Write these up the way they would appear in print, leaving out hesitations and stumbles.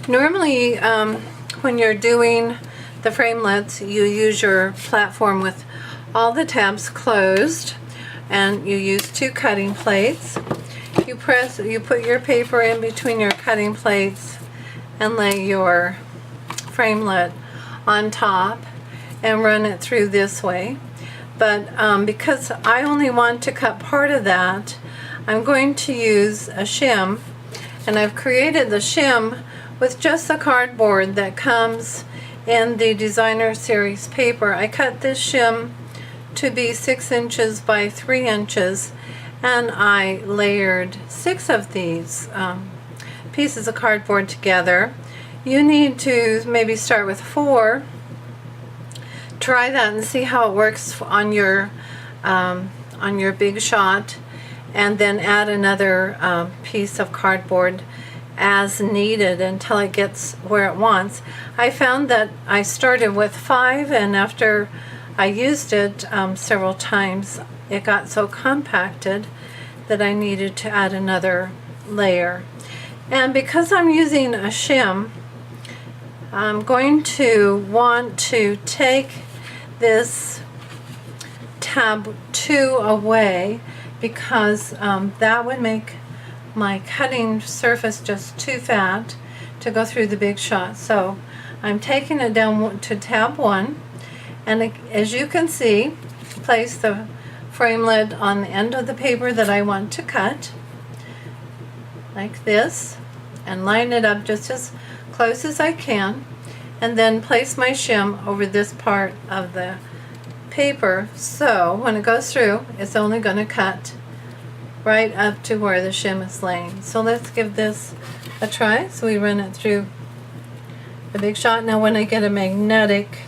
Normally, when you're doing the framelits, you use your platform with all the tabs closed, and you use 2 cutting plates. You put your paper in between your cutting plates and lay your framelit on top and run it through this way. But because I only want to cut part of that, I'm going to use a shim, and I've created the shim with just the cardboard that comes in the Designer Series paper. I cut this shim to be 6 inches by 3 inches, and I layered 6 of these pieces of cardboard together. You need to maybe start with 4. Try that and see how it works on your big shot, and then add another piece of cardboard as needed until it gets where it wants. I found that I started with 5, and after I used it several times, it got so compacted that I needed to add another layer. And because I'm using a shim, I'm going to want to take this tab 2 away, because that would make my cutting surface just too fat to go through the big shot. So I'm taking it down to tab 1, and as you can see, place the framelit on the end of the paper that I want to cut, like this, and line it up just as close as I can, and then place my shim over this part of the paper, so when it goes through, it's only going to cut right up to where the shim is laying. So let's give this a try. So we run it through the big shot. Now when I get a magnetic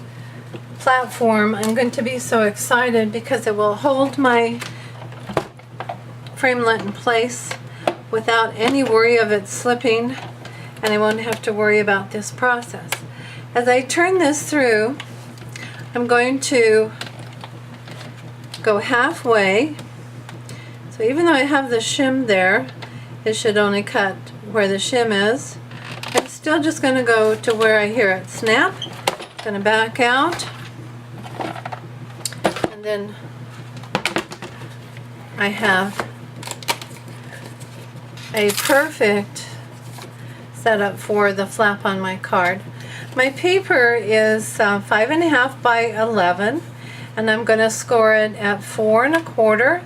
platform, I'm going to be so excited because it will hold my framelit in place without any worry of it slipping, and I won't have to worry about this process. As I turn this through, I'm going to go halfway. So even though I have the shim there, it should only cut where the shim is. I'm still just going to go to where I hear it snap. I'm going to back out, and then I have a perfect setup for the flap on my card. My paper is 5.5 by 11, and I'm going to score it at 4 1/4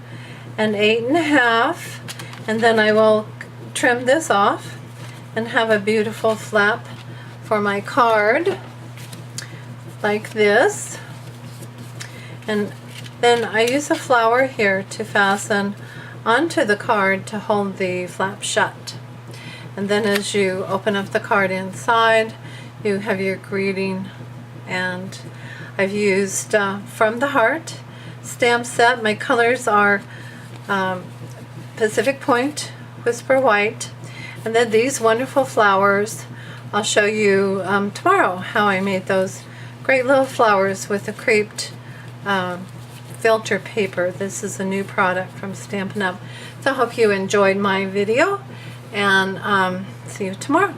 and 8.5, and then I will trim this off and have a beautiful flap for my card like this. And then I use a flower here to fasten onto the card to hold the flap shut. And then as you open up the card inside, you have your greeting, and I've used From the Heart stamp set. My colors are Pacific Point, Whisper White, and then these wonderful flowers. I'll show you tomorrow how I made those great little flowers with the creped filter paper. This is a new product from Stampin' Up! So I hope you enjoyed my video, and see you tomorrow.